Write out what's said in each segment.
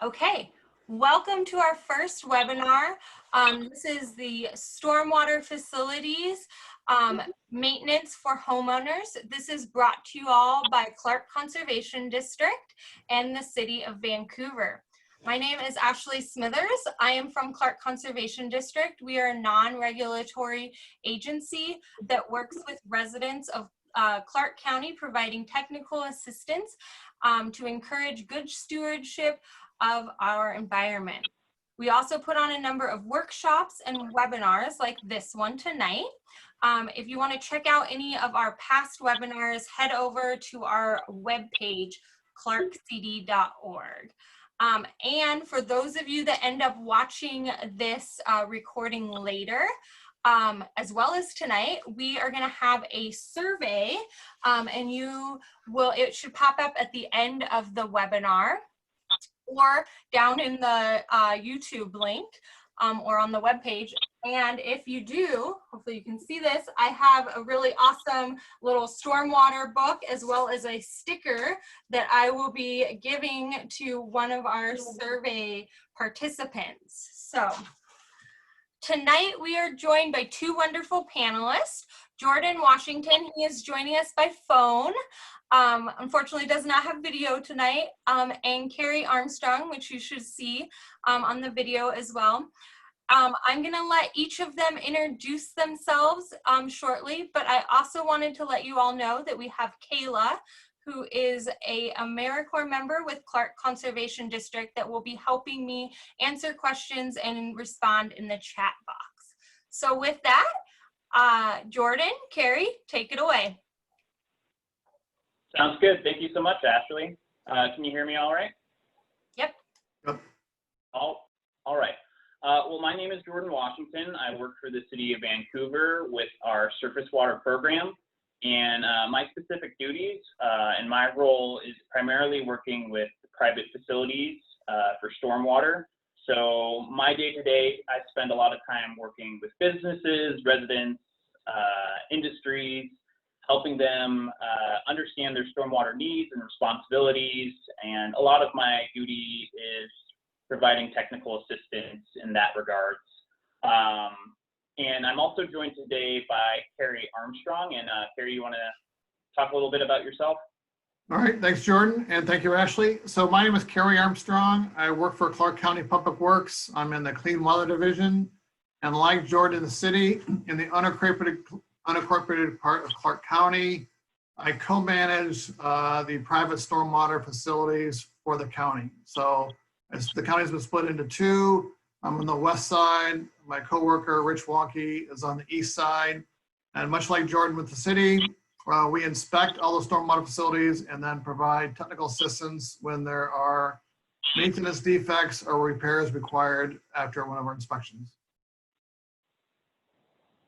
Okay, welcome to our first webinar. This is the Stormwater Facilities Maintenance for Homeowners. This is brought to you all by Clark Conservation District and the City of Vancouver. My name is Ashley Smithers. I am from Clark Conservation District. We are a non-regulatory agency that works with residents of Clark County, providing technical assistance to encourage good stewardship of our environment. We also put on a number of workshops and webinars like this one tonight. If you want to check out any of our past webinars, head over to our webpage, clarkcd.org. And for those of you that end up watching this recording later, as well as tonight, we are going to have a survey, and it should pop up at the end of the webinar, or down in the YouTube link, or on the webpage. And if you do, hopefully you can see this, I have a really awesome little stormwater book as well as a sticker that I will be giving to one of our survey participants. So tonight we are joined by two wonderful panelists. Jordan Washington, he is joining us by phone. Unfortunately does not have video tonight, and Carrie Armstrong, which you should see on the video as well. I'm gonna let each of them introduce themselves shortly, but I also wanted to let you all know that we have Kayla, who is a AmeriCorps member with Clark Conservation District that will be helping me answer questions and respond in the chat box. So with that, Jordan, Carrie, take it away. Sounds good. Thank you so much, Ashley. Can you hear me all right? Yep. All right. Well, my name is Jordan Washington. I work for the City of Vancouver with our surface water program. And my specific duties and my role is primarily working with private facilities for stormwater. So my day-to-day, I spend a lot of time working with businesses, residents, industries, helping them understand their stormwater needs and responsibilities. And a lot of my duty is providing technical assistance in that regards. And I'm also joined today by Carrie Armstrong. And Carrie, you want to talk a little bit about yourself? All right, thanks, Jordan, and thank you, Ashley. So my name is Carrie Armstrong. I work for Clark County Public Works. I'm in the Clean Water Division. And like Jordan in the city, in the unincorporated part of Clark County, I co-manage the private stormwater facilities for the county. So as the county's been split into two, I'm on the west side. My coworker, Rich Wonky, is on the east side. And much like Jordan with the city, we inspect all the stormwater facilities and then provide technical assistance when there are maintenance defects or repairs required after one of our inspections.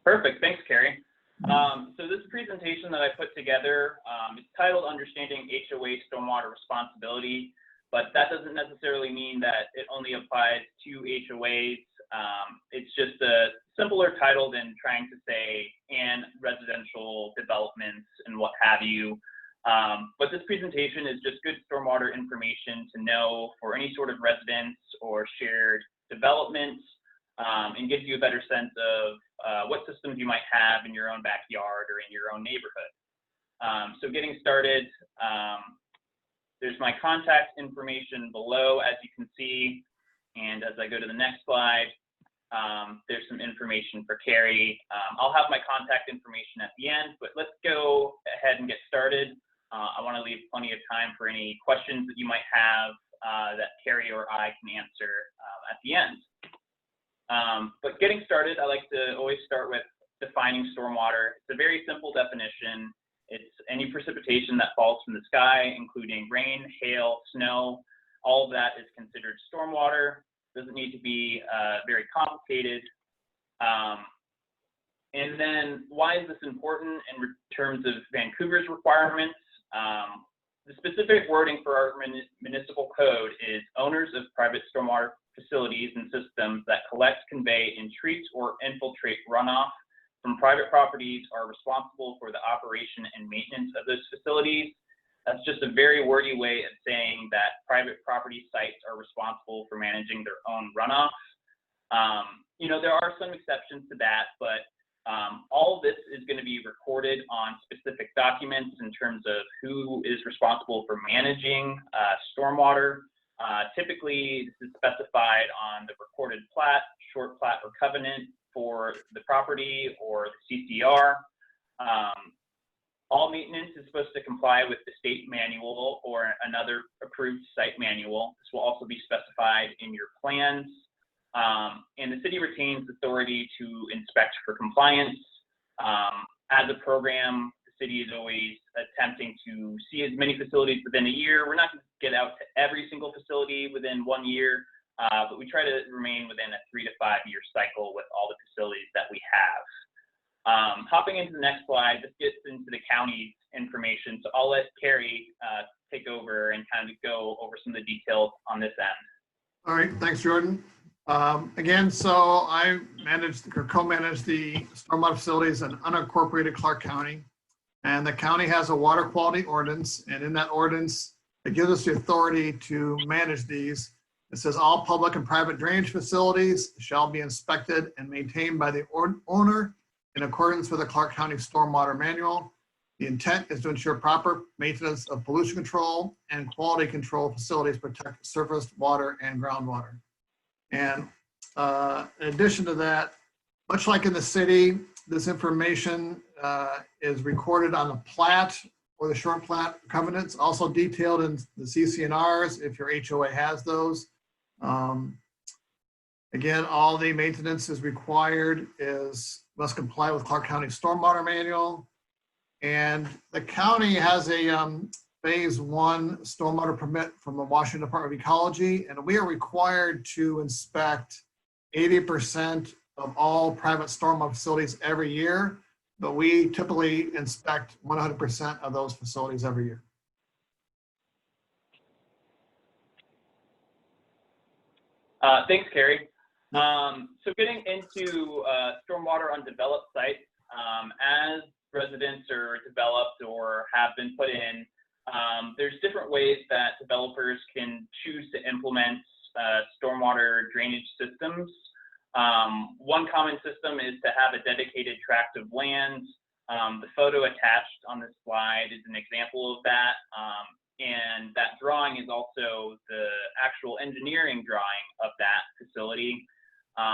Perfect. Thanks, Carrie. So this presentation that I put together is titled Understanding HOA Stormwater Responsibility, but that doesn't necessarily mean that it only applies to HOAs. It's just a simpler title than trying to say and residential developments and what have you. But this presentation is just good stormwater information to know for any sort of residence or shared developments, and gives you a better sense of what systems you might have in your own backyard or in your own neighborhood. So getting started, there's my contact information below, as you can see. And as I go to the next slide, there's some information for Carrie. I'll have my contact information at the end, but let's go ahead and get started. I want to leave plenty of time for any questions that you might have that Carrie or I can answer at the end. But getting started, I like to always start with defining stormwater. It's a very simple definition. It's any precipitation that falls from the sky, including rain, hail, snow. All of that is considered stormwater. Doesn't need to be very complicated. And then why is this important in terms of Vancouver's requirements? The specific wording for our municipal code is owners of private stormwater facilities and systems that collect, convey, entreat, or infiltrate runoff from private properties are responsible for the operation and maintenance of those facilities. That's just a very wordy way of saying that private property sites are responsible for managing their own runoff. You know, there are some exceptions to that, but all of this is going to be recorded on specific documents in terms of who is responsible for managing stormwater. Typically, this is specified on the recorded plat, short plat, or covenant for the property or the CCR. All maintenance is supposed to comply with the state manual or another approved site manual. This will also be specified in your plans. And the city retains authority to inspect for compliance. As a program, the city is always attempting to see as many facilities within a year. We're not going to get out to every single facility within 1 year, but we try to remain within a 3 to 5 year cycle with all the facilities that we have. Hopping into the next slide, this gets into the county's information. So I'll let Carrie take over and kind of go over some of the details on this end. All right, thanks, Jordan. Again, so I managed or co-manage the stormwater facilities in unincorporated Clark County. And the county has a water quality ordinance. And in that ordinance, it gives us the authority to manage these. It says all public and private drainage facilities shall be inspected and maintained by the owner in accordance with the Clark County Stormwater Manual. The intent is to ensure proper maintenance of pollution control and quality control facilities protect surface water and groundwater. And in addition to that, much like in the city, this information is recorded on the plat or the short plat covenants, also detailed in the CC&Rs if your HOA has those. Again, all the maintenance is required must comply with Clark County Stormwater Manual. And the county has a phase 1 stormwater permit from the Washington Department of Ecology, and we are required to inspect 80% of all private stormwater facilities every year, but we typically inspect 100% of those facilities every year. Thanks, Carrie. So getting into stormwater on developed sites, as residents are developed or have been put in, there's different ways that developers can choose to implement stormwater drainage systems. One common system is to have a dedicated tract of land. The photo attached on this slide is an example of that. And that drawing is also the actual engineering drawing of that facility.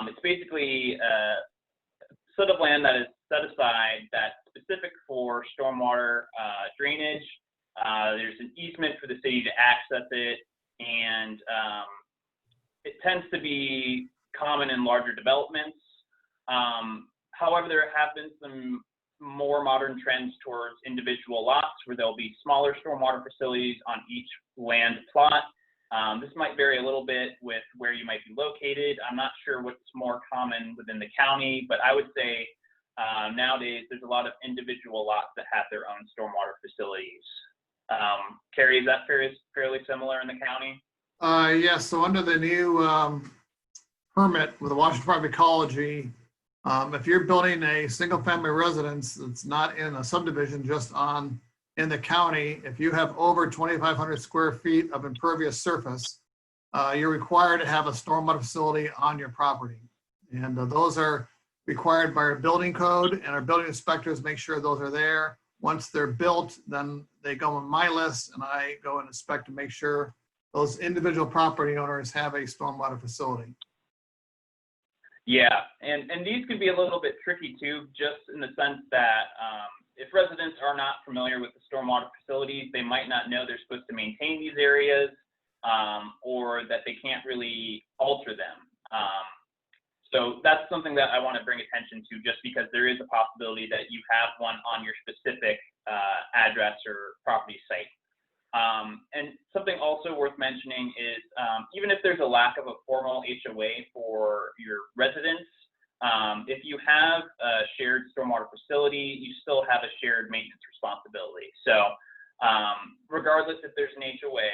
It's basically a set of land that is set aside that's specific for stormwater drainage. There's an easement for the city to access it, and it tends to be common in larger developments. However, there have been some more modern trends towards individual lots where there'll be smaller stormwater facilities on each land plot. This might vary a little bit with where you might be located. I'm not sure what's more common within the county, but I would say nowadays there's a lot of individual lots that have their own stormwater facilities. Carrie, is that fairly similar in the county? Yes, so under the new permit with the Washington Department of Ecology, if you're building a single family residence that's not in a subdivision, just in the county, if you have over 2,500 square feet of impervious surface, you're required to have a stormwater facility on your property. And those are required by our building code, and our building inspectors make sure those are there. Once they're built, then they go on my list and I go and inspect to make sure those individual property owners have a stormwater facility. Yeah, and these can be a little bit tricky too, just in the sense that if residents are not familiar with the stormwater facilities, they might not know they're supposed to maintain these areas, or that they can't really alter them. So that's something that I want to bring attention to, just because there is a possibility that you have one on your specific address or property site. And something also worth mentioning is even if there's a lack of a formal HOA for your residents, if you have a shared stormwater facility, you still have a shared maintenance responsibility. So regardless if there's an HOA,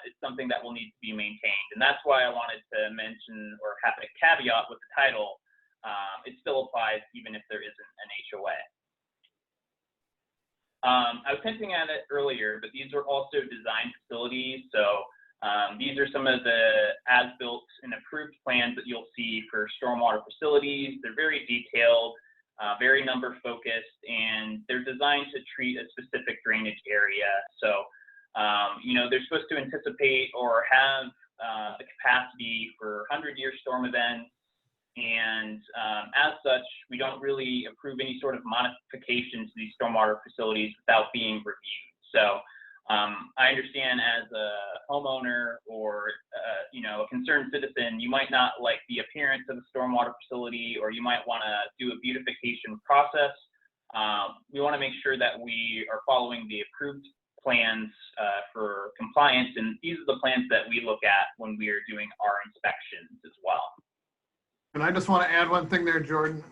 it's something that will need to be maintained. And that's why I wanted to mention or have a caveat with the title. It still applies even if there isn't an HOA. I was hinting at it earlier, but these are also design facilities. So these are some of the as-built and approved plans that you'll see for stormwater facilities. They're very detailed, very number focused, and they're designed to treat a specific drainage area. So, you know, they're supposed to anticipate or have the capacity for 100-year storm events. And as such, we don't really approve any sort of modifications to these stormwater facilities without being reviewed. So I understand as a homeowner or you know, a concerned citizen, you might not like the appearance of a stormwater facility, or you might want to do a beautification process. We want to make sure that we are following the approved plans for compliance, and these are the plans that we look at when we are doing our inspections as well. And I just want to add one thing there, Jordan.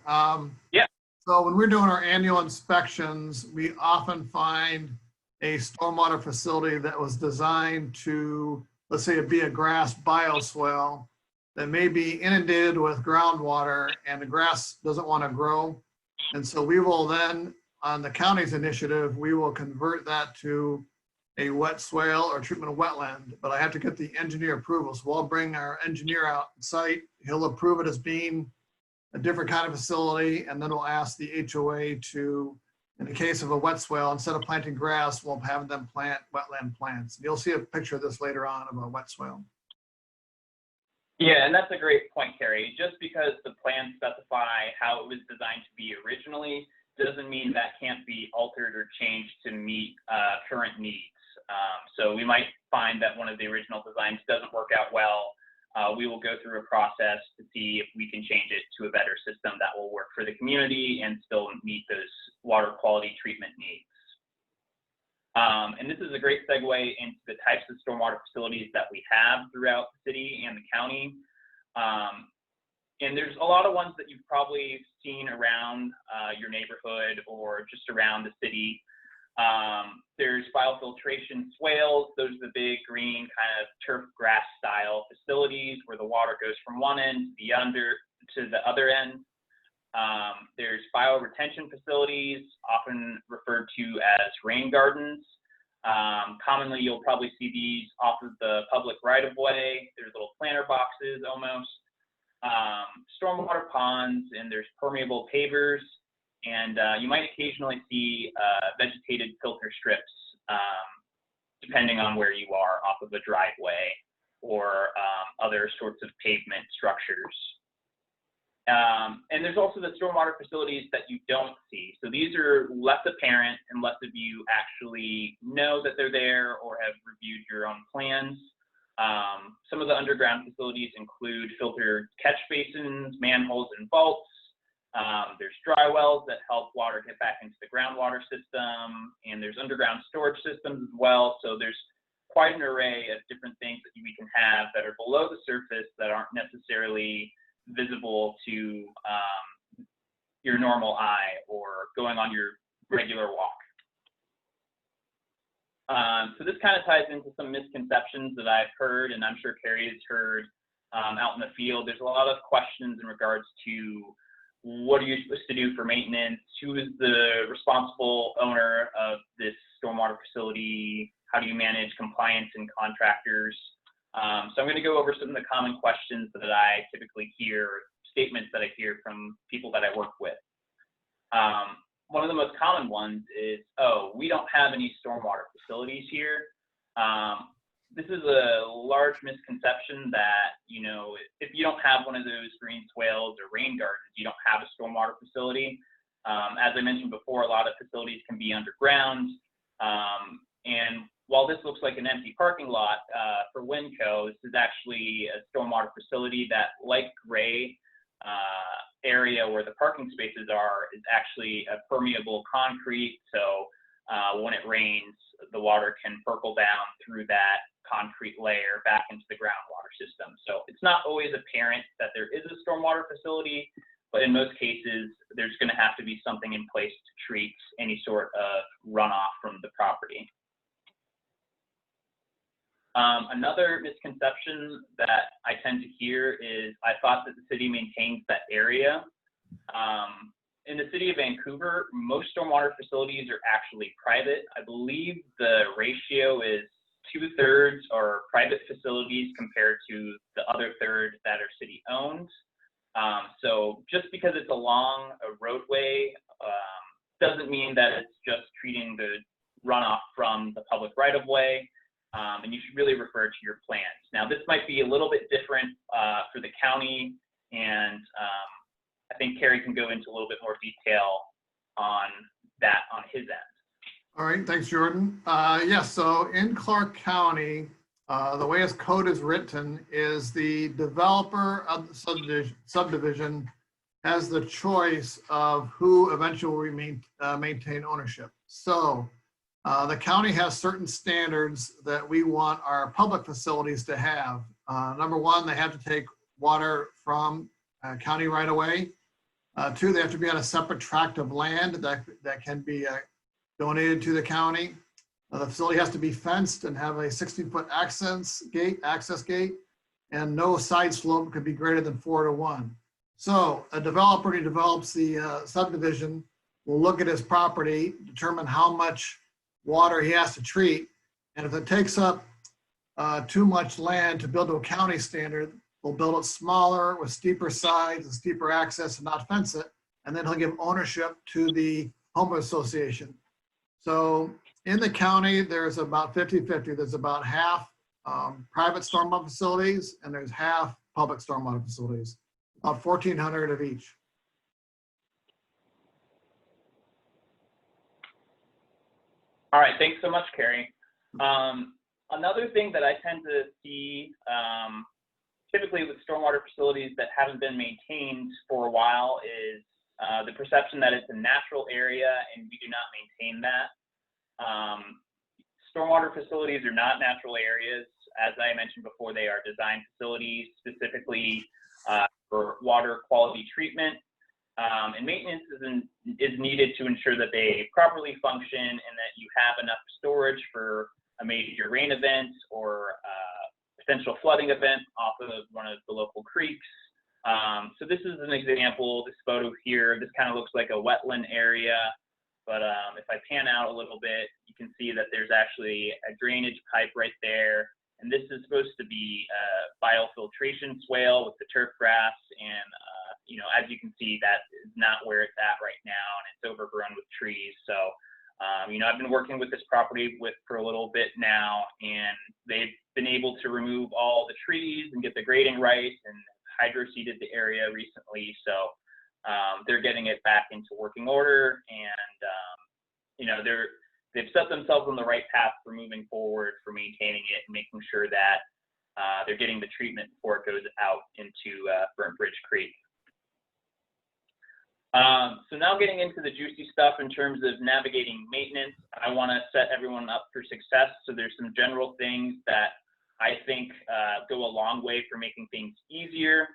Yeah. So when we're doing our annual inspections, we often find a stormwater facility that was designed to, let's say, it be a grass bioswale that may be inundated with groundwater and the grass doesn't want to grow. And so we will then, on the county's initiative, we will convert that to a wet swale or treatment of wetland, but I have to get the engineer approval. So we'll bring our engineer out on site. He'll approve it as being a different kind of facility, and then we'll ask the HOA to, in the case of a wet swale, instead of planting grass, we'll have them plant wetland plants. You'll see a picture of this later on of a wet swale. Yeah, and that's a great point, Carrie. Just because the plans specify how it was designed to be originally doesn't mean that can't be altered or changed to meet current needs. So we might find that one of the original designs doesn't work out well. We will go through a process to see if we can change it to a better system that will work for the community and still meet those water quality treatment needs. And this is a great segue into the types of stormwater facilities that we have throughout the city and the county. And there's a lot of ones that you've probably seen around your neighborhood or just around the city. There's biofiltration swales. Those are the big green kind of turf grass style facilities where the water goes from one end to the other end. There's bioretention facilities, often referred to as rain gardens. Commonly, you'll probably see these off of the public right-of-way. There's little planter boxes almost. Stormwater ponds, and there's permeable pavers. And you might occasionally see vegetated filter strips, depending on where you are off of a driveway or other sorts of pavement structures. And there's also the stormwater facilities that you don't see. So these are less apparent and less of you actually know that they're there or have reviewed your own plans. Some of the underground facilities include filtered catch basins, manholes, and vaults. There's dry wells that help water get back into the groundwater system, and there's underground storage systems as well. So there's quite an array of different things that we can have that are below the surface that aren't necessarily visible to your normal eye or going on your regular walk. So this kind of ties into some misconceptions that I've heard, and I'm sure Carrie has heard out in the field. There's a lot of questions in regards to what are you supposed to do for maintenance? Who is the responsible owner of this stormwater facility? How do you manage compliance and contractors? So I'm going to go over some of the common questions that I typically hear, statements that I hear from people that I work with. One of the most common ones is, oh, we don't have any stormwater facilities here. This is a large misconception that, you know, if you don't have one of those green swales or rain gardens, you don't have a stormwater facility. As I mentioned before, a lot of facilities can be underground. And while this looks like an empty parking lot for Winco, this is actually a stormwater facility that, like Gray area where the parking spaces are, is actually a permeable concrete. So when it rains, the water can percolate down through that concrete layer back into the groundwater system. So it's not always apparent that there is a stormwater facility, but in most cases, there's going to have to be something in place to treat any sort of runoff from the property. Another misconception that I tend to hear is I thought that the city maintains that area. in the city of Vancouver, most stormwater facilities are actually private. I believe the ratio is 2/3 are private facilities compared to the other third that are city owned. So just because it's along a roadway doesn't mean that it's just treating the runoff from the public right of way. And you should really refer to your plans. Now, this might be a little bit different for the county, and I think Kerry can go into a little bit more detail on that on his end. All right, thanks, Jordan. Yes, so in Clark County, the way its code is written is the developer of the subdivision has the choice of who eventually maintain ownership. So the county has certain standards that we want our public facilities to have. Number one, they have to take water from county right away. Two, they have to be on a separate tract of land that can be donated to the county. The facility has to be fenced and have a 16-foot access gate, and no side slope could be greater than 4:1. So a developer who develops the subdivision will look at his property, determine how much water he has to treat, and if it takes up too much land to build to a county standard, they'll build it smaller with steeper sides and steeper access and not fence it, and then he'll give ownership to the homeowner association. So in the county, there's about 50-50. There's about half private stormwater facilities, and there's half public stormwater facilities, about 1,400 of each. All right, thanks so much, Kerry. Another thing that I tend to see typically with stormwater facilities that haven't been maintained for a while is the perception that it's a natural area and we do not maintain that. Stormwater facilities are not natural areas. As I mentioned before, they are design facilities specifically for water quality treatment. And maintenance is needed to ensure that they properly function and that you have enough storage for a major rain event or potential flooding event off of one of the local creeks. So this is an example, this photo here, this kind of looks like a wetland area, but if I pan out a little bit, you can see that there's actually a drainage pipe right there. And this is supposed to be a biofiltration swale with the turf grass. And, you know, as you can see, that is not where it's at right now, and it's overgrown with trees. So, you know, I've been working with this property for a little bit now, and they've been able to remove all the trees and get the grading right and hydro-seeded the area recently. So they're getting it back into working order, and, you know, they've set themselves on the right path for moving forward, for maintaining it and making sure that they're getting the treatment before it goes out into Burnt Bridge Creek. So now getting into the juicy stuff in terms of navigating maintenance, I want to set everyone up for success. So there's some general things that I think go a long way for making things easier.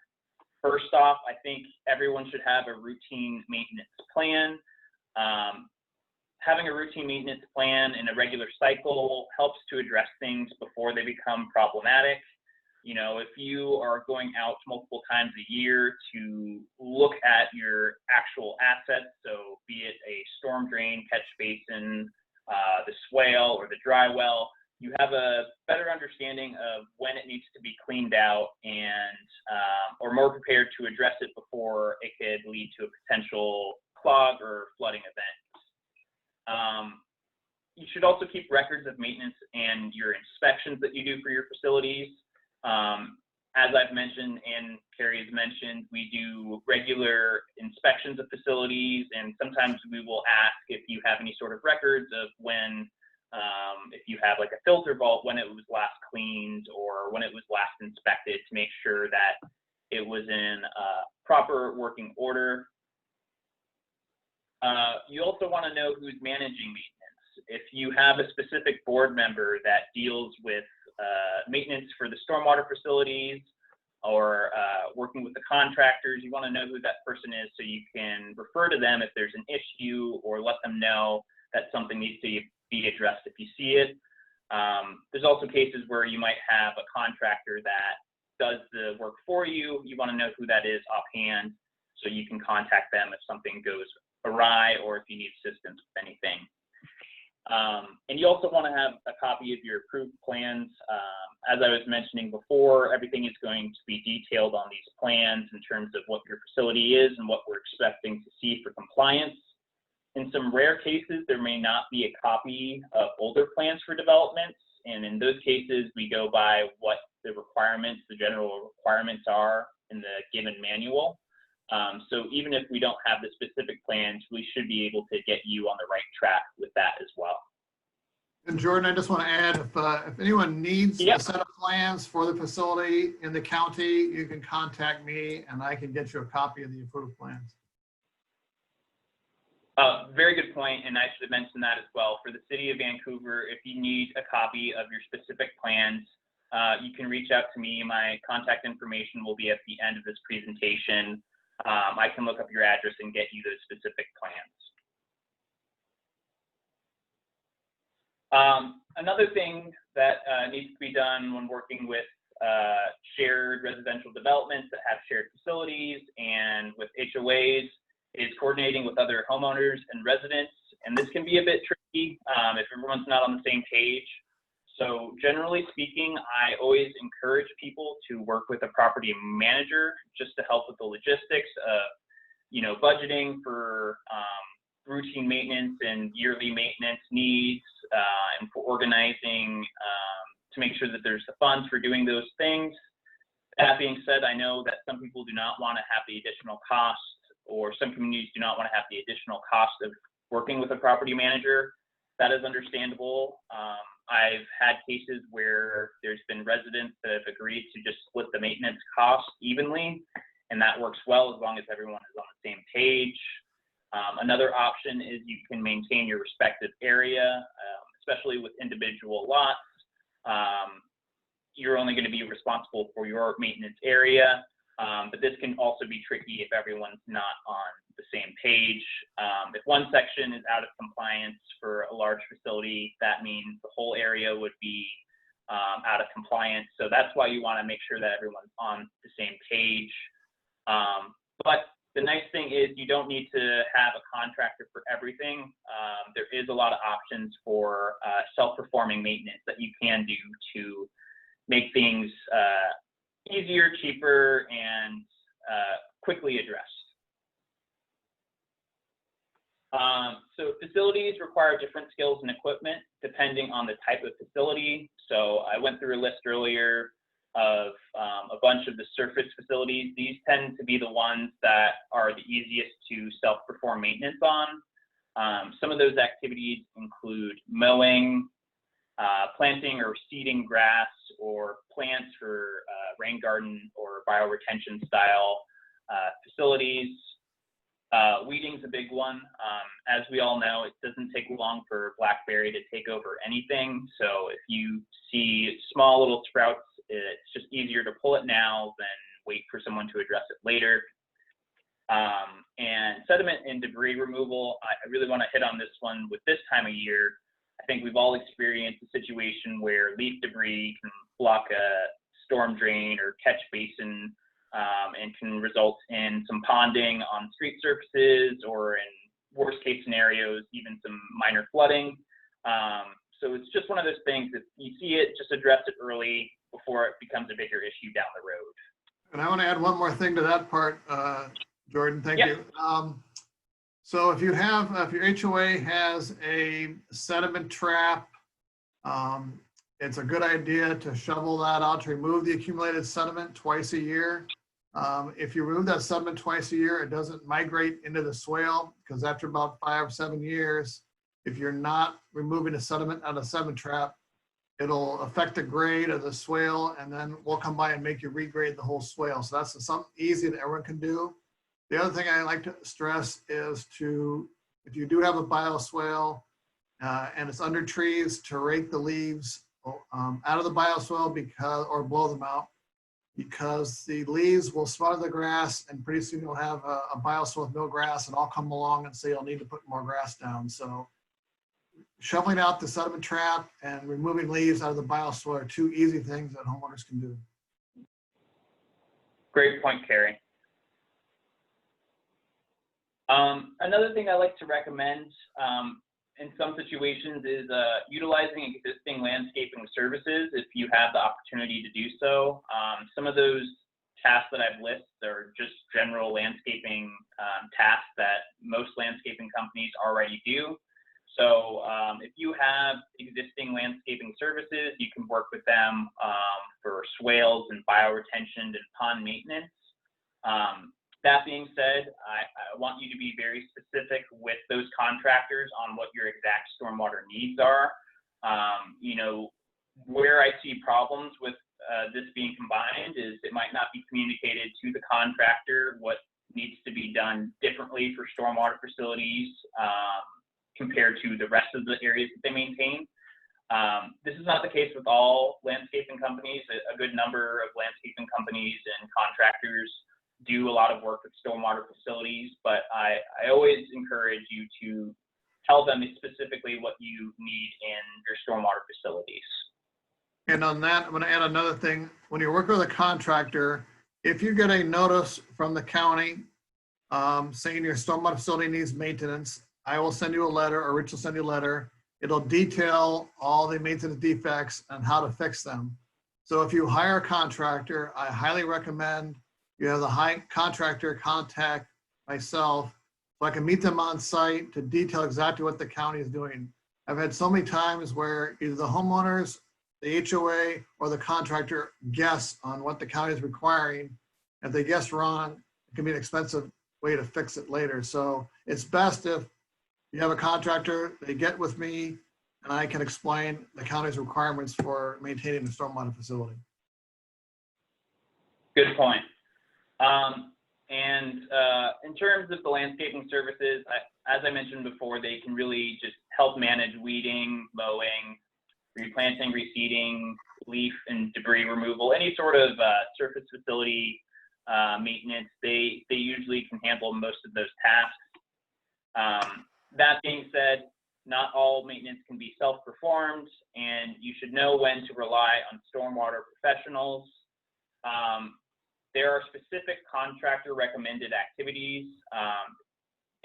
First off, I think everyone should have a routine maintenance plan. Having a routine maintenance plan in a regular cycle helps to address things before they become problematic. You know, if you are going out multiple times a year to look at your actual assets, so be it a storm drain, catch basin, the swale, or the dry well, you have a better understanding of when it needs to be cleaned out and or more prepared to address it before it could lead to a potential clog or flooding event. You should also keep records of maintenance and your inspections that you do for your facilities. As I've mentioned and Kerry has mentioned, we do regular inspections of facilities, and sometimes we will ask if you have any sort of records of when, if you have like a filter vault, when it was last cleaned or when it was last inspected, to make sure that it was in proper working order. You also want to know who's managing maintenance. If you have a specific board member that deals with maintenance for the stormwater facilities or working with the contractors, you want to know who that person is so you can refer to them if there's an issue or let them know that something needs to be addressed if you see it. There's also cases where you might have a contractor that does the work for you. You want to know who that is offhand so you can contact them if something goes awry or if you need assistance with anything. And you also want to have a copy of your approved plans. As I was mentioning before, everything is going to be detailed on these plans in terms of what your facility is and what we're expecting to see for compliance. In some rare cases, there may not be a copy of older plans for developments. And in those cases, we go by what the requirements, the general requirements are in the given manual. So even if we don't have the specific plans, we should be able to get you on the right track with that as well. And Jordan, I just want to add, if anyone needs Yep. a set of plans for the facility in the county, you can contact me and I can get you a copy of the approved plans. Very good point, and I should have mentioned that as well. For the city of Vancouver, if you need a copy of your specific plans, you can reach out to me. My contact information will be at the end of this presentation. I can look up your address and get you those specific plans. Another thing that needs to be done when working with shared residential developments that have shared facilities and with HOAs is coordinating with other homeowners and residents. And this can be a bit tricky if everyone's not on the same page. So generally speaking, I always encourage people to work with a property manager just to help with the logistics of, budgeting for routine maintenance and yearly maintenance needs, and for organizing to make sure that there's the funds for doing those things. That being said, I know that some people do not want to have the additional cost, or some communities do not want to have the additional cost of working with a property manager. That is understandable. I've had cases where there's been residents that have agreed to just split the maintenance cost evenly, and that works well as long as everyone is on the same page. Another option is you can maintain your respective area, especially with individual lots. You're only going to be responsible for your maintenance area, but this can also be tricky if everyone's not on the same page. If one section is out of compliance for a large facility, that means the whole area would be out of compliance. So that's why you want to make sure that everyone's on the same page. But the nice thing is you don't need to have a contractor for everything. There is a lot of options for self-performing maintenance that you can do to make things easier, cheaper, and quickly addressed. So facilities require different skills and equipment depending on the type of facility. So I went through a list earlier of a bunch of the surface facilities. These tend to be the ones that are the easiest to self-perform maintenance on. Some of those activities include mowing, planting or seeding grass, or plants for rain garden or bioretention style facilities. Weeding's a big one. As we all know, it doesn't take long for blackberry to take over anything. So if you see small little sprouts, it's just easier to pull it now than wait for someone to address it later. And sediment and debris removal, I really want to hit on this one with this time of year. I think we've all experienced a situation where leaf debris can block a storm drain or catch basin, and can result in some ponding on street surfaces, or in worst case scenarios, even some minor flooding. So it's just one of those things. If you see it, just address it early before it becomes a bigger issue down the road. And I want to add one more thing to that part, Jordan, thank Yep. you. So if your HOA has a sediment trap, it's a good idea to shovel that out to remove the accumulated sediment twice a year. If you remove that sediment twice a year, it doesn't migrate into the swale, because after about 5 or 7 years, if you're not removing the sediment out of the sediment trap, it'll affect the grade of the swale, and then we'll come by and make you regrade the whole swale. So that's something easy that everyone can do. The other thing I like to stress is if you do have a bioswale and it's under trees, to rake the leaves out of the bioswale or blow them out, because the leaves will smother the grass, and pretty soon you'll have a bioswale with no grass, and I'll come along and say you'll need to put more grass down. So shoveling out the sediment trap and removing leaves out of the bioswale are two easy things that homeowners can do. Great point, Carrie. Another thing I like to recommend in some situations is utilizing existing landscaping services if you have the opportunity to do so. Some of those tasks that I've listed are just general landscaping tasks that most landscaping companies already do. So if you have existing landscaping services, you can work with them for swales and bioretention and pond maintenance. That being said, I want you to be very specific with those contractors on what your exact stormwater needs are. You know, where I see problems with this being combined is it might not be communicated to the contractor what needs to be done differently for stormwater facilities compared to the rest of the areas that they maintain. This is not the case with all landscaping companies. A good number of landscaping companies and contractors do a lot of work with stormwater facilities, but I always encourage you to tell them specifically what you need in your stormwater facilities. And on that, I'm going to add another thing. When you work with a contractor, if you get a notice from the county saying your stormwater facility needs maintenance, I will send you a letter, or Rich will send you a letter. It'll detail all the maintenance defects and how to fix them. So if you hire a contractor, I highly recommend you have the contractor contact myself so I can meet them on site to detail exactly what the county is doing. I've had so many times where either the homeowners, the HOA, or the contractor guess on what the county is requiring. If they guess wrong, it can be an expensive way to fix it later. So it's best if you have a contractor, they get with me, and I can explain the county's requirements for maintaining the stormwater facility. Good point. In terms of the landscaping services, as I mentioned before, they can really just help manage weeding, mowing, replanting, reseeding, leaf and debris removal, any sort of surface facility maintenance. They usually can handle most of those tasks. That being said, not all maintenance can be self-performed, and you should know when to rely on stormwater professionals. There are specific contractor recommended activities.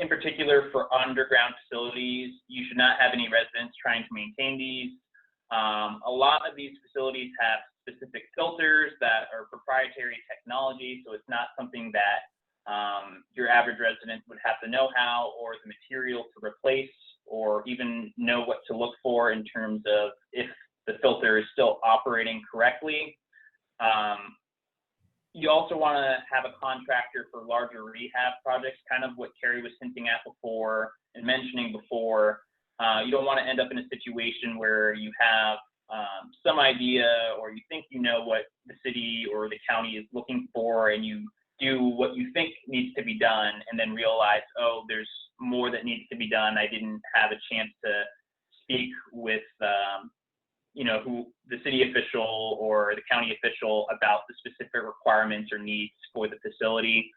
In particular for underground facilities, you should not have any residents trying to maintain these. A lot of these facilities have specific filters that are proprietary technology, so it's not something that your average resident would have the know-how or the material to replace, or even know what to look for in terms of if the filter is still operating correctly. You also want to have a contractor for larger rehab projects, kind of what Carrie was hinting at before and mentioning before. You don't want to end up in a situation where you have some idea, or you think you know what the city or the county is looking for, and you do what you think needs to be done, and then realize, oh, there's more that needs to be done. I didn't have a chance to speak with who the city official or the county official about the specific requirements or needs for the facility.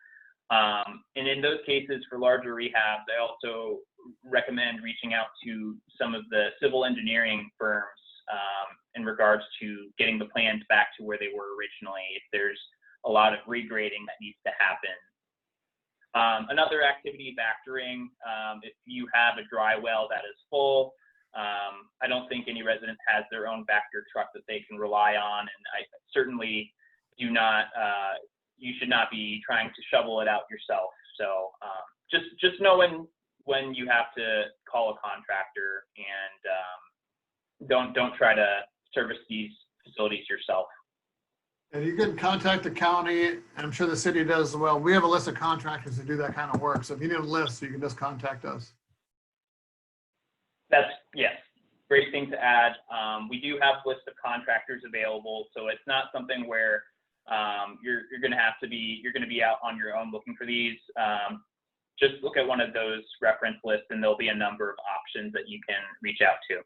And in those cases, for larger rehabs, I also recommend reaching out to some of the civil engineering firms in regards to getting the plans back to where they were originally, if there's a lot of regrading that needs to happen. Another activity, factoring. If you have a dry well that is full, I don't think any resident has their own Vector truck that they can rely on, and I certainly do not. You should not be trying to shovel it out yourself. So just know when you have to call a contractor, and don't try to service these facilities yourself. And you can contact the county, and I'm sure the city does as well. We have a list of contractors that do that kind of work. So if you need a list, you can just contact us. Yes, great thing to add. We do have a list of contractors available, so it's not something where you're going to be out on your own looking for these. Just look at one of those reference lists, and there'll be a number of options that you can reach out to.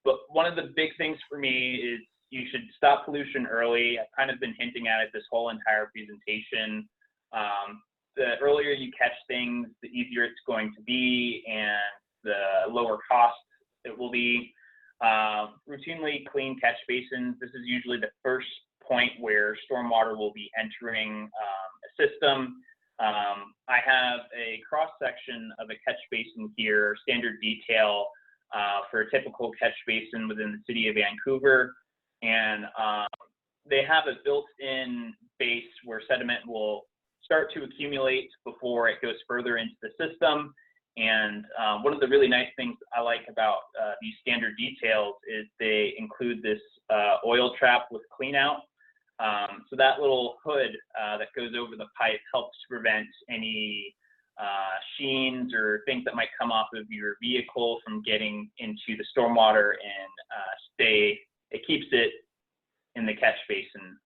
But one of the big things for me is you should stop pollution early. I've kind of been hinting at it this whole entire presentation. The earlier you catch things, the easier it's going to be, and the lower cost it will be. Routinely clean catch basins. This is usually the first point where stormwater will be entering a system. I have a cross section of a catch basin here, standard detail for a typical catch basin within the city of Vancouver. And they have a built-in base where sediment will start to accumulate before it goes further into the system. And one of the really nice things I like about these standard details is they include this oil trap with clean out. So that little hood that goes over the pipe helps to prevent any sheens or things that might come off of your vehicle from getting into the stormwater, and it keeps it in the catch basin.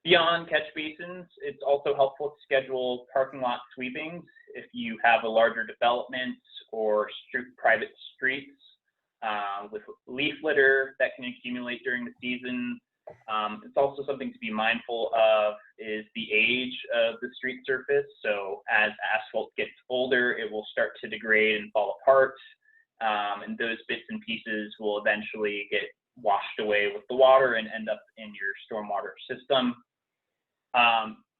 Beyond catch basins, it's also helpful to schedule parking lot sweepings if you have a larger development or private streets with leaf litter that can accumulate during the season. It's also something to be mindful of is the age of the street surface. So as asphalt gets older, it will start to degrade and fall apart. And those bits and pieces will eventually get washed away with the water and end up in your stormwater system.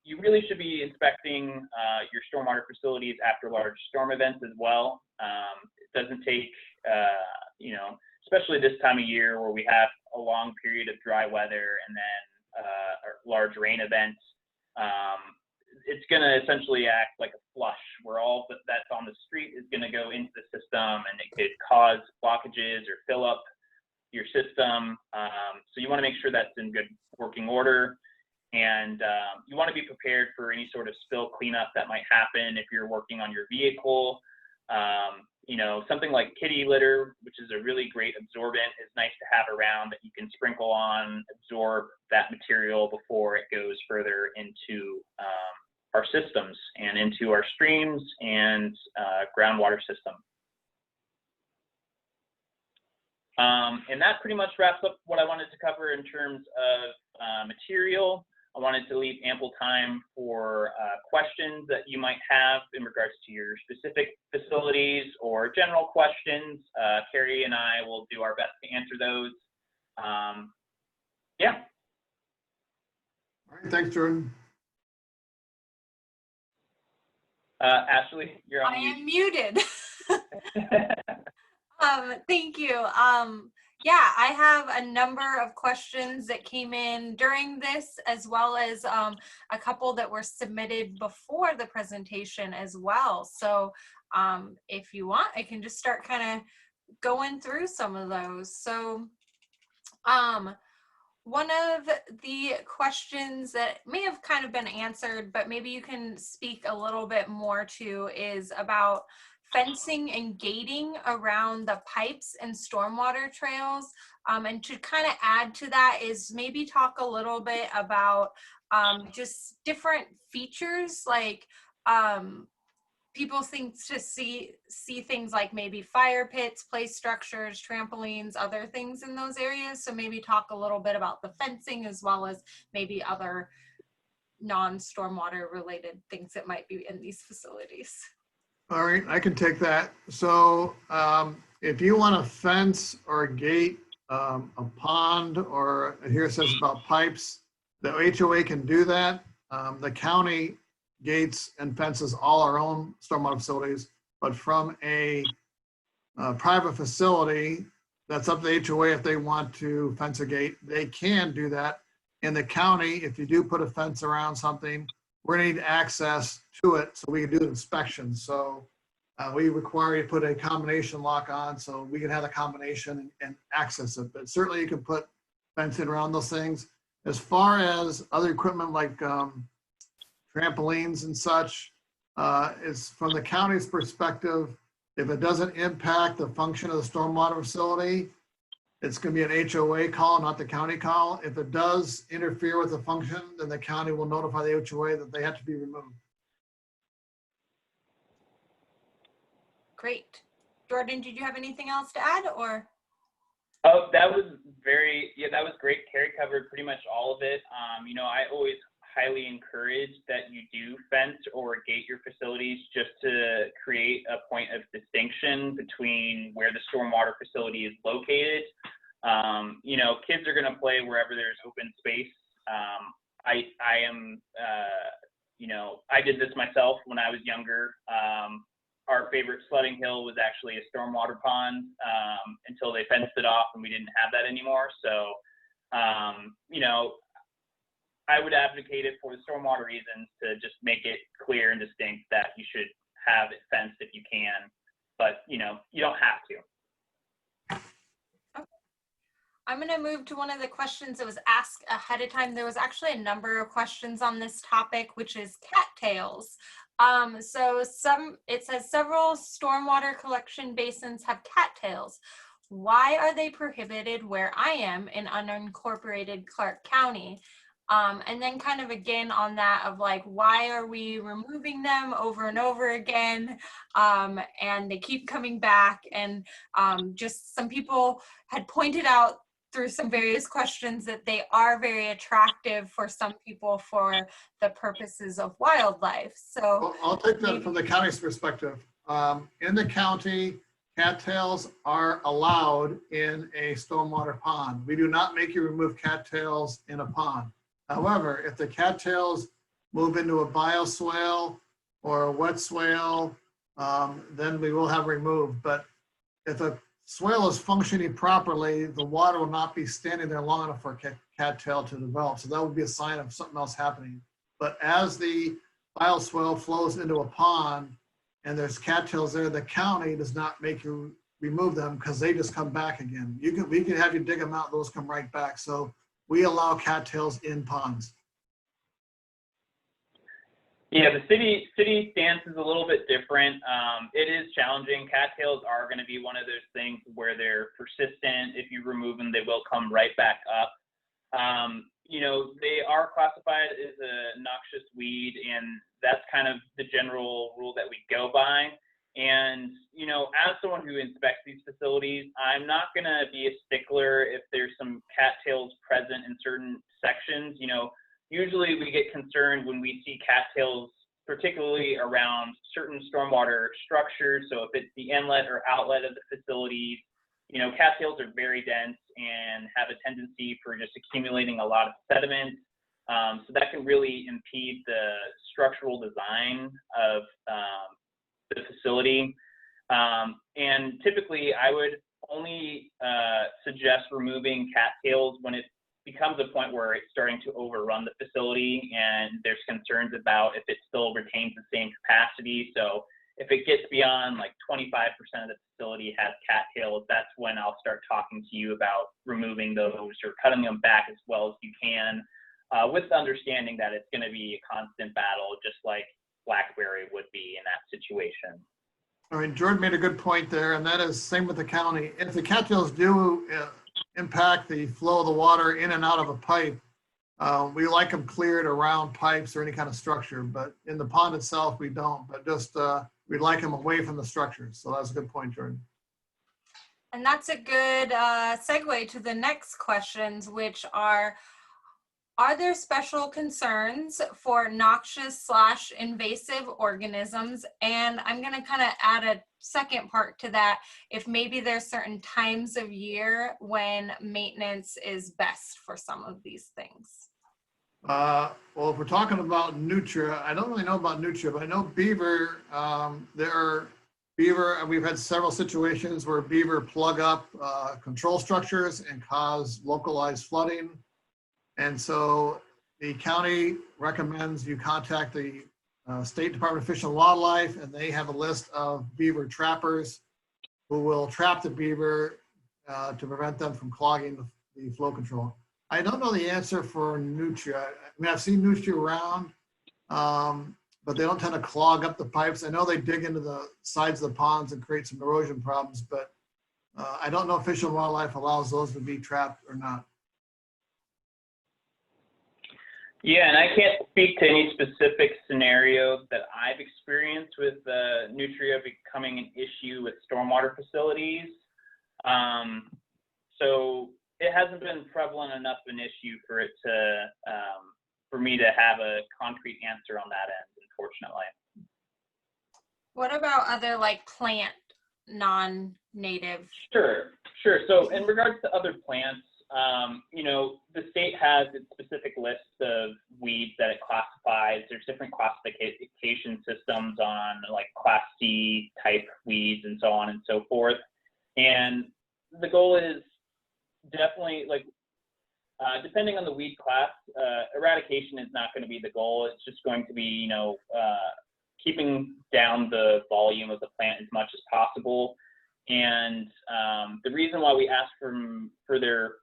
You really should be inspecting your stormwater facilities after large storm events as well. It doesn't take, especially this time of year where we have a long period of dry weather and then large rain events. It's going to essentially act like a flush where all that's on the street is going to go into the system, and it could cause blockages or fill up your system. So you want to make sure that's in good working order. And you want to be prepared for any sort of spill cleanup that might happen if you're working on your vehicle. Something like kitty litter, which is a really great absorbent, is nice to have around that you can sprinkle on, absorb that material before it goes further into our systems and into our streams and groundwater system. And that pretty much wraps up what I wanted to cover in terms of material. I wanted to leave ample time for questions that you might have in regards to your specific facilities or general questions. Carrie and I will do our best to answer those. Yeah. All right, thanks, Jordan. Ashley, you're on mute. I am muted. Thank you. Yeah, I have a number of questions that came in during this, as well as a couple that were submitted before the presentation as well. So if you want, I can just start kind of going through some of those. So one of the questions that may have kind of been answered, but maybe you can speak a little bit more to, is about fencing and gating around the pipes and stormwater trails. And to kind of add to that is maybe talk a little bit about just different features, like people think to see things like maybe fire pits, play structures, trampolines, other things in those areas. So maybe talk a little bit about the fencing as well as maybe other non-stormwater related things that might be in these facilities. All right, I can take that. So if you want to fence or gate a pond, or here it says about pipes, the HOA can do that. The county gates and fences all our own stormwater facilities, but from a private facility, that's up to the HOA if they want to fence a gate. They can do that. In the county, if you do put a fence around something, we're gonna need access to it so we can do the inspection. So we require you to put a combination lock on so we can have the combination and access it. But certainly you can put fencing around those things. As far as other equipment like trampolines and such, it's from the county's perspective, if it doesn't impact the function of the stormwater facility, it's going to be an HOA call, not the county call. If it does interfere with the function, then the county will notify the HOA that they have to be removed. Great. Jordan, did you have anything else to add, or? Oh, that was that was great. Carrie covered pretty much all of it. I always highly encourage that you do fence or gate your facilities just to create a point of distinction between where the stormwater facility is located. Kids are going to play wherever there's open space. I am, You know, I did this myself when I was younger. Our favorite sledding hill was actually a stormwater pond until they fenced it off and we didn't have that anymore. So, you know, I would advocate it for the stormwater reasons to just make it clear and distinct that you should have it fenced if you can, but you know, you don't have to. I'm going to move to one of the questions that was asked ahead of time. There was actually a number of questions on this topic, which is cattails. It says several stormwater collection basins have cattails. Why are they prohibited where I am in unincorporated Clark County? And then kind of again on that of like, why are we removing them over and over again? And they keep coming back, and just some people had pointed out through some various questions that they are very attractive for some people for the purposes of wildlife. So Well, I'll take that from the county's perspective. In the county, cattails are allowed in a stormwater pond. We do not make you remove cattails in a pond. However, if the cattails move into a bioswale or a wet swale, then we will have removed. But if a swale is functioning properly, the water will not be standing there long enough for a cattail to develop. So that would be a sign of something else happening. But as the bioswale flows into a pond and there's cattails there, the county does not make you remove them because they just come back again. We can have you dig them out, those come right back. So we allow cattails in ponds. Yeah, the city stance is a little bit different. It is challenging. Cattails are going to be one of those things where they're persistent. If you remove them, they will come right back up. You know, they are classified as a noxious weed, and that's kind of the general rule that we go by. And, you know, as someone who inspects these facilities, I'm not going to be a stickler if there's some cattails present in certain sections. You know, usually we get concerned when we see cattails, particularly around certain stormwater structures. So if it's the inlet or outlet of the facilities, you know, cattails are very dense and have a tendency for just accumulating a lot of sediment. So that can really impede the structural design of the facility. And typically I would only suggest removing cattails when it becomes a point where it's starting to overrun the facility and there's concerns about if it still retains the same capacity. So if it gets beyond like 25% of the facility has cattails, that's when I'll start talking to you about removing those or cutting them back as well as you can, with the understanding that it's going to be a constant battle, just like blackberry would be in that situation. All right, Jordan made a good point there, and that is same with the county. If the cattails do impact the flow of the water in and out of a pipe, we like them cleared around pipes or any kind of structure, but in the pond itself, we don't, but just we like them away from the structures. So that's a good point, Jordan. And that's a good segue to the next questions, which are there special concerns for noxious/invasive organisms? And I'm going to kind of add a second part to that, if maybe there's certain times of year when maintenance is best for some of these things. Well, if we're talking about nutria, I don't really know about nutria, but I know beaver, we've had several situations where beaver plug up control structures and cause localized flooding. And so the county recommends you contact the State Department of Fish and Wildlife, and they have a list of beaver trappers who will trap the beaver to prevent them from clogging the flow control. I don't know the answer for nutria. I mean, I've seen nutria around, but they don't tend to clog up the pipes. I know they dig into the sides of the ponds and create some erosion problems, but I don't know if Fish and Wildlife allows those to be trapped or not. Yeah, and I can't speak to any specific scenarios that I've experienced with nutria becoming an issue with stormwater facilities. So it hasn't been prevalent enough of an issue for it to, for me to have a concrete answer on that end, unfortunately. What about other like plant non-native? Sure. So in regards to other plants, you know, the state has its specific list of weeds that it classifies. There's different classification systems on like Class C type weeds and so on and so forth. And the goal is definitely like, depending on the weed class, eradication is not going to be the goal. It's just going to be, you know, keeping down the volume of the plant as much as possible. And the reason why we ask for their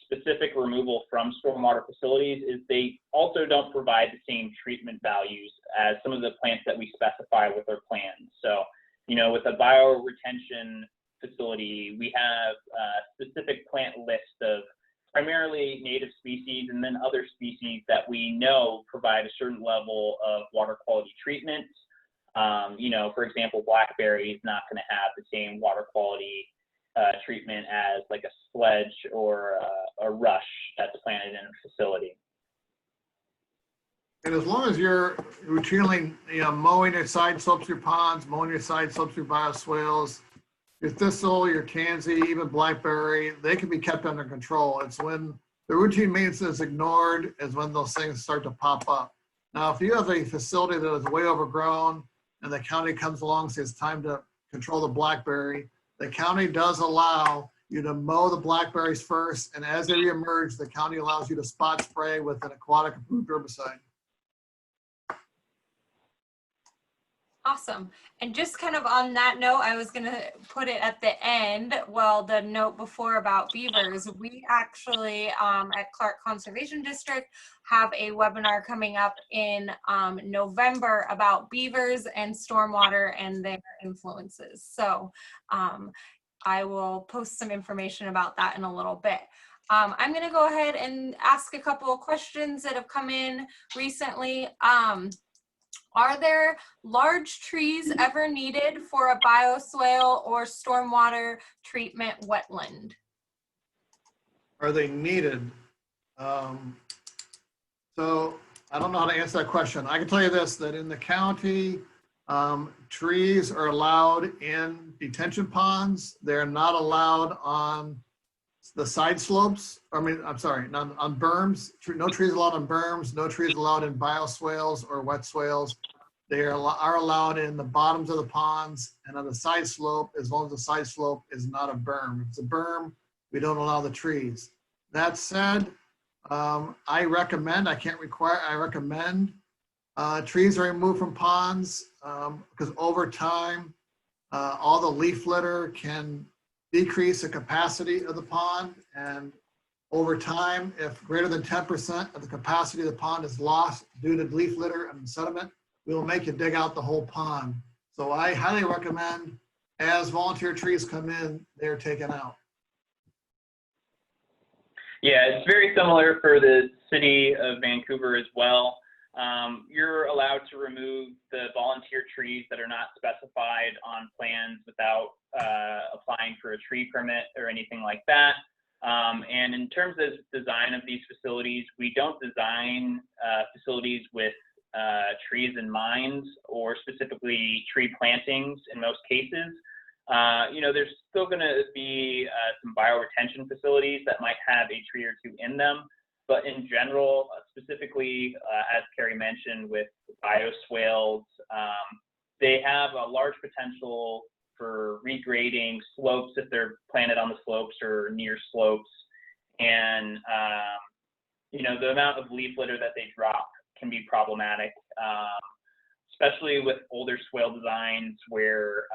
specific removal from stormwater facilities is they also don't provide the same treatment values as some of the plants that we specify with our plans. So, you know, with a bioretention facility, we have a specific plant list of primarily native species and then other species that we know provide a certain level of water quality treatment. You know, for example, blackberry is not going to have the same water quality treatment as like a sledge or a rush that's planted in a facility. And as long as you're routinely, you know, mowing your side slopes, your ponds, mowing your side slopes, your bioswales, your thistle, your tansy, even blackberry, they can be kept under control. It's when the routine maintenance is ignored is when those things start to pop up. Now, if you have a facility that is way overgrown and the county comes along and says it's time to control the blackberry, the county does allow you to mow the blackberries first, and as they reemerge, the county allows you to spot spray with an aquatic approved herbicide. Awesome. And just kind of on that note, I was going to put it at the end. Well, the note before about beavers, we actually at Clark Conservation District have a webinar coming up in November about beavers and stormwater and their influences. So I will post some information about that in a little bit. I'm going to go ahead and ask a couple of questions that have come in recently. Are there large trees ever needed for a bioswale or stormwater treatment wetland? Are they needed? So I don't know how to answer that question. I can tell you this, that in the county, trees are allowed in detention ponds. They're not allowed on the side slopes. I mean, I'm sorry, not on berms. No trees allowed on berms, no trees allowed in bioswales or wet swales. They are allowed in the bottoms of the ponds and on the side slope, as long as the side slope is not a berm. If it's a berm, we don't allow the trees. That said, I recommend, I can't require, I recommend trees are removed from ponds because over time, all the leaf litter can decrease the capacity of the pond. And over time, if greater than 10% of the capacity of the pond is lost due to leaf litter and sediment, we will make you dig out the whole pond. So I highly recommend as volunteer trees come in, they're taken out. Yeah, it's very similar for the city of Vancouver as well. You're allowed to remove the volunteer trees that are not specified on plans without applying for a tree permit or anything like that. And in terms of design of these facilities, we don't design facilities with trees in mind or specifically tree plantings in most cases. You know, there's still going to be some bioretention facilities that might have a tree or two in them. But in general, specifically, as Carrie mentioned, with bioswales, they have a large potential for regrading slopes if they're planted on the slopes or near slopes. And, you know, the amount of leaf litter that they drop can be problematic, especially with older swale designs where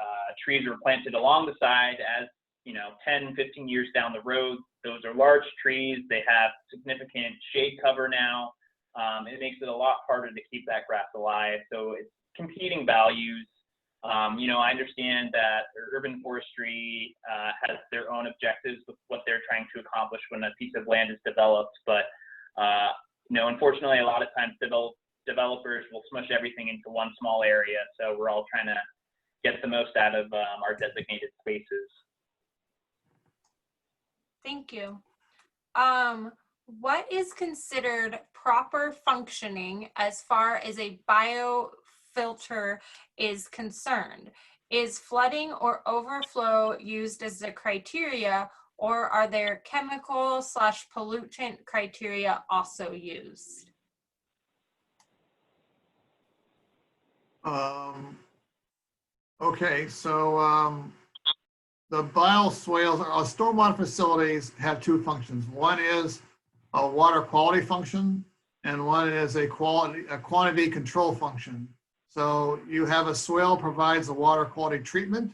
trees were planted along the side as, you know, 10, 15 years down the road. Those are large trees. They have significant shade cover now. It makes it a lot harder to keep that grass alive. So it's competing values. You know, I understand that urban forestry has their own objectives with what they're trying to accomplish when a piece of land is developed. But, you know, unfortunately, a lot of times developers will smush everything into one small area. So we're all trying to get the most out of our designated spaces. Thank you. What is considered proper functioning as far as a biofilter is concerned? Is flooding or overflow used as the criteria, or are there chemical/pollutant criteria also used? Okay, so the bioswales or stormwater facilities have two functions. One is a water quality function, and one is a quantity control function. So you have a swale provides a water quality treatment,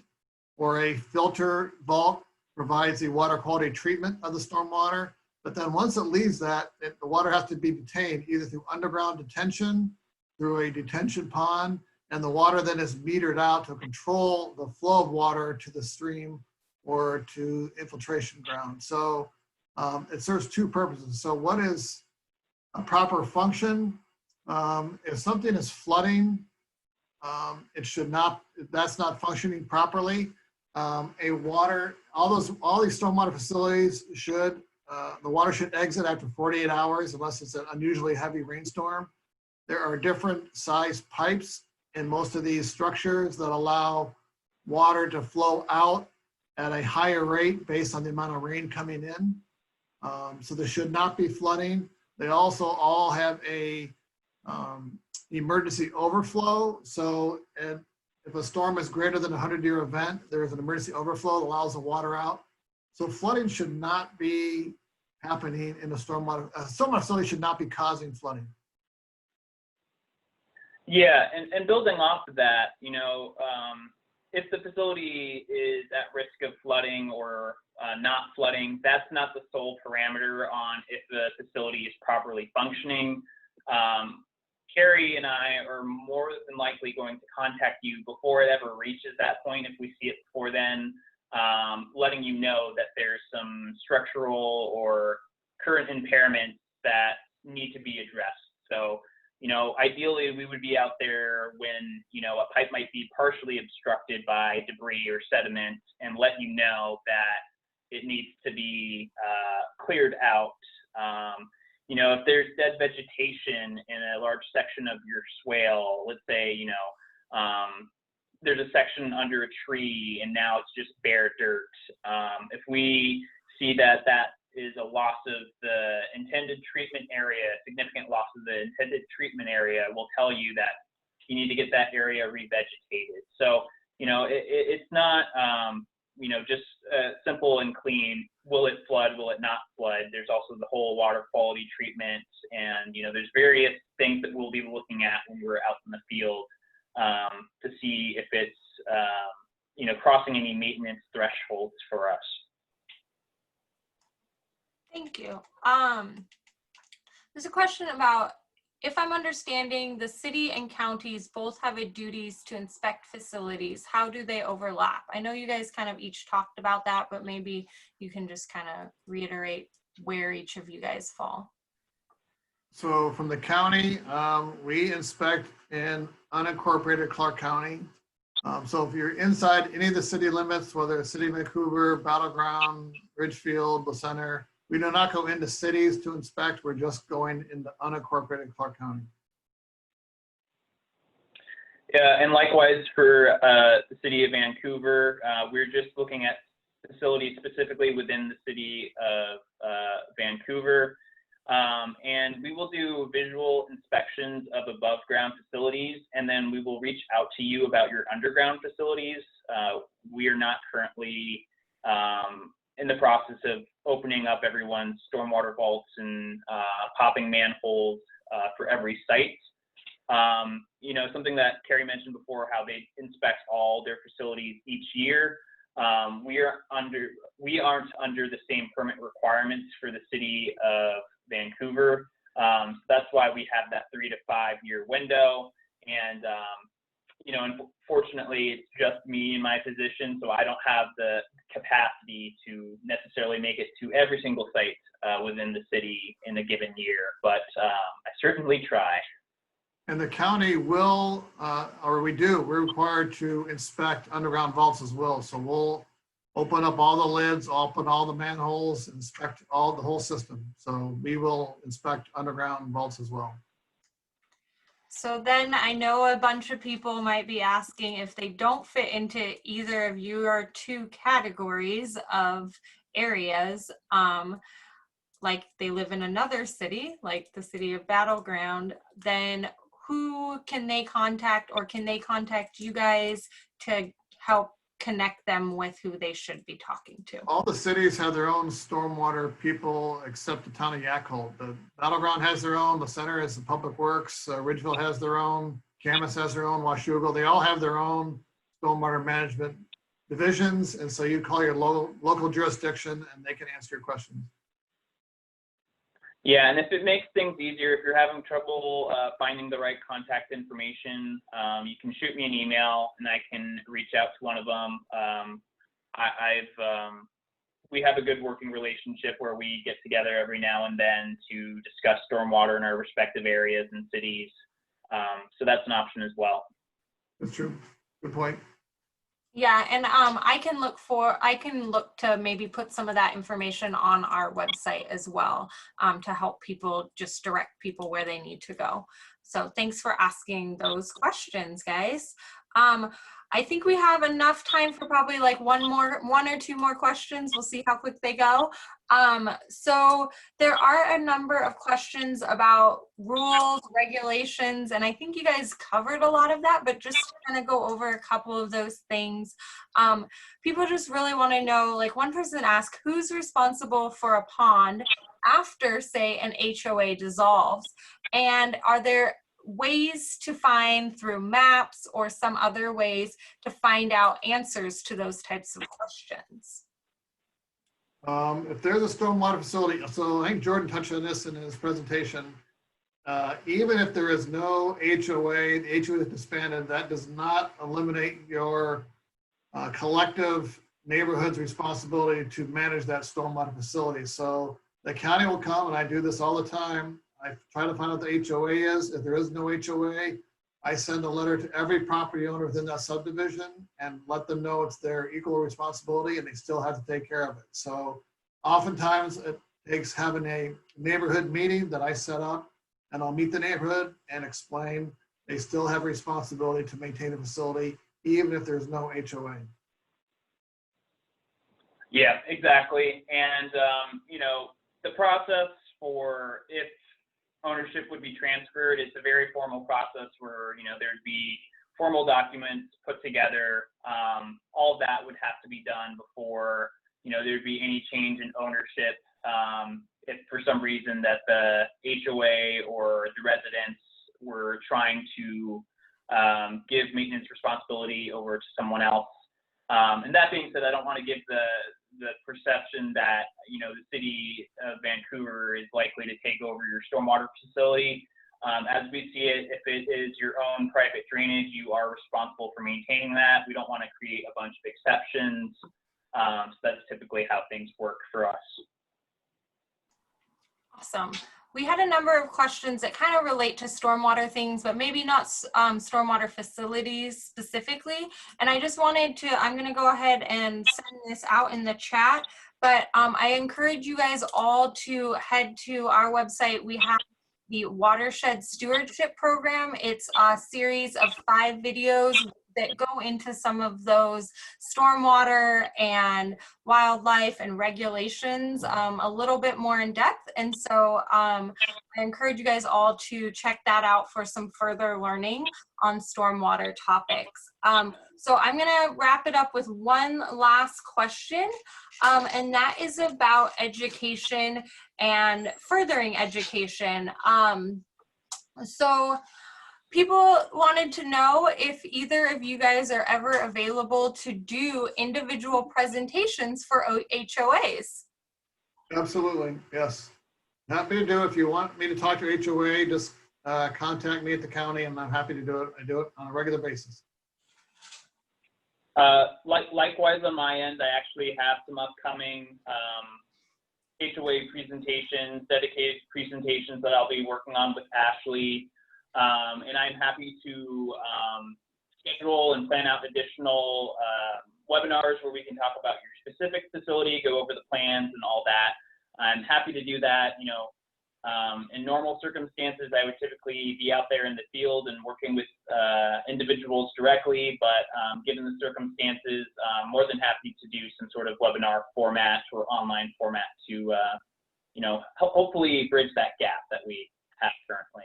or a filter vault provides the water quality treatment of the stormwater. But then once it leaves that, the water has to be detained either through underground detention, through a detention pond, and the water then is metered out to control the flow of water to the stream or to infiltration ground. So it serves two purposes. So what is a proper function? If something is flooding, it should not, that's not functioning properly. All these stormwater facilities should, the water should exit after 48 hours unless it's an unusually heavy rainstorm. There are different size pipes in most of these structures that allow water to flow out at a higher rate based on the amount of rain coming in. So there should not be flooding. They also all have a emergency overflow. So if a storm is greater than a 100-year event, there is an emergency overflow that allows the water out. So flooding should not be happening in a stormwater facility should not be causing flooding. Yeah, and building off of that, if the facility is at risk of flooding or not flooding, that's not the sole parameter on if the facility is properly functioning. Carrie and I are more than likely going to contact you before it ever reaches that point, if we see it before then, letting you know that there's some structural or current impairments that need to be addressed. So, ideally we would be out there when, a pipe might be partially obstructed by debris or sediment and let you know that it needs to be cleared out. If there's dead vegetation in a large section of your swale, let's say, there's a section under a tree and now it's just bare dirt. If we see that is a loss of the intended treatment area, significant loss of the intended treatment area, we'll tell you that you need to get that area revegetated. So, it's not, just simple and clean. Will it flood? Will it not flood? There's also the whole water quality treatment. And, there's various things that we'll be looking at when we're out in the field to see if it's, crossing any maintenance thresholds for us. Thank you. There's a question about, if I'm understanding, the city and counties both have a duties to inspect facilities. How do they overlap? I know you guys kind of each talked about that, but maybe you can just kind of reiterate where each of you guys fall. So from the county, we inspect in unincorporated Clark County. So if you're inside any of the city limits, whether it's City of Vancouver, Battleground, Ridgefield, the Center, we do not go into cities to inspect. We're just going into unincorporated Clark County. Yeah, and likewise for the City of Vancouver, we're just looking at facilities specifically within the City of Vancouver. And we will do visual inspections of above ground facilities, and then we will reach out to you about your underground facilities. We are not currently in the process of opening up everyone's stormwater vaults and popping manholes for every site. Something that Carrie mentioned before, how they inspect all their facilities each year. We aren't under the same permit requirements for the City of Vancouver. So that's why we have that 3 to 5 year window. And, unfortunately, it's just me in my position, so I don't have the capacity to necessarily make it to every single site within the city in a given year, but I certainly try. And the county will, we're required to inspect underground vaults as well. So we'll open up all the lids, open all the manholes, inspect the whole system. So we will inspect underground vaults as well. So then I know a bunch of people might be asking if they don't fit into either of your two categories of areas, like they live in another city, like the City of Battleground, then who can they contact, or can they contact you guys to help connect them with who they should be talking to? All the cities have their own stormwater people except the town of Yakult. The Battleground has their own, the center is the Public Works, Ridgeville has their own, Camas has their own, Washougal, they all have their own stormwater management divisions. And so you call your local jurisdiction and they can answer your questions. Yeah, and if it makes things easier, if you're having trouble finding the right contact information, you can shoot me an email and I can reach out to one of them. We have a good working relationship where we get together every now and then to discuss stormwater in our respective areas and cities. So that's an option as well. That's true. Good point. Yeah, and I can look to maybe put some of that information on our website as well, to help people, just direct people where they need to go. So thanks for asking those questions, guys. I think we have enough time for probably like one or two more questions. We'll see how quick they go. So there are a number of questions about rules, regulations, and I think you guys covered a lot of that, but just to kind of go over a couple of those things. People just really want to know, like one person asked, who's responsible for a pond after, say, an HOA dissolves? And are there ways to find through maps or some other ways to find out answers to those types of questions? If there's a stormwater facility, so I think Jordan touched on this in his presentation, even if there is no HOA, the HOA is disbanded, that does not eliminate your collective neighborhood's responsibility to manage that stormwater facility. So the county will come, and I do this all the time, I try to find out what the HOA is. If there is no HOA, I send a letter to every property owner within that subdivision and let them know it's their equal responsibility and they still have to take care of it. So oftentimes it takes having a neighborhood meeting that I set up, and I'll meet the neighborhood and explain they still have responsibility to maintain the facility, even if there's no HOA. Yeah, exactly. And, you know, the process for if ownership would be transferred, it's a very formal process where, you know, there'd be formal documents put together. All of that would have to be done before, you know, there'd be any change in ownership. If for some reason that the HOA or the residents were trying to give maintenance responsibility over to someone else. And that being said, I don't want to give the perception that, you know, the city of Vancouver is likely to take over your stormwater facility. As we see it, if it is your own private drainage, you are responsible for maintaining that. We don't want to create a bunch of exceptions. So that's typically how things work for us. Awesome. We had a number of questions that kind of relate to stormwater things, but maybe not stormwater facilities specifically. And I just wanted to, I'm going to go ahead and send this out in the chat, but I encourage you guys all to head to our website. We have the Watershed Stewardship Program. It's a series of 5 videos that go into some of those stormwater and wildlife and regulations a little bit more in depth. And so I encourage you guys all to check that out for some further learning on stormwater topics. So I'm gonna wrap it up with one last question, and that is about education and furthering education. So people wanted to know if either of you guys are ever available to do individual presentations for HOAs. Absolutely, yes. Happy to do it. If you want me to talk to HOA, just contact me at the county and I'm happy to do it. I do it on a regular basis. Likewise on my end, I actually have some upcoming HOA presentations, dedicated presentations that I'll be working on with Ashley. And I'm happy to schedule and plan out additional webinars where we can talk about your specific facility, go over the plans and all that. I'm happy to do that. You know, in normal circumstances, I would typically be out there in the field and working with individuals directly, but given the circumstances, I'm more than happy to do some sort of webinar format or online format to, you know, hopefully bridge that gap that we have currently.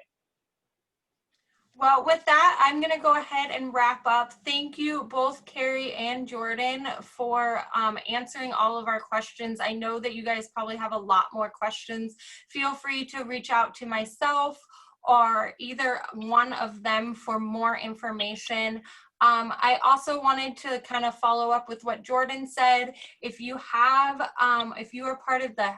Well, with that, I'm going to go ahead and wrap up. Thank you both, Carrie and Jordan, for answering all of our questions. I know that you guys probably have a lot more questions. Feel free to reach out to myself or either one of them for more information. I also wanted to kind of follow up with what Jordan said. If you have, if you are part of the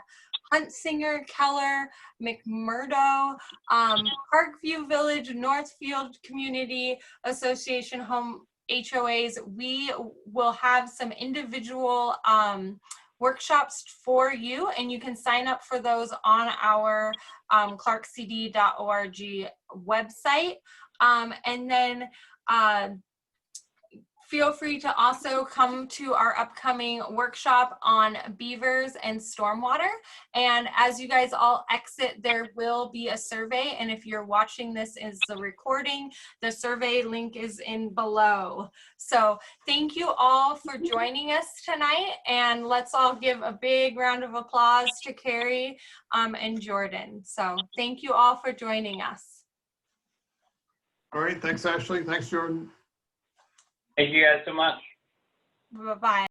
Huntsinger, Keller, McMurdo, Parkview Village, Northfield Community Association home HOAs, we will have some individual workshops for you, and you can sign up for those on our clarkcd.org website. And then feel free to also come to our upcoming workshop on beavers and stormwater. And as you guys all exit, there will be a survey. And if you're watching this as a recording, the survey link is in below. So thank you all for joining us tonight. And let's all give a big round of applause to Carrie and Jordan. So thank you all for joining us. All right, thanks, Ashley. Thanks, Jordan. Thank you guys so much. Bye-bye.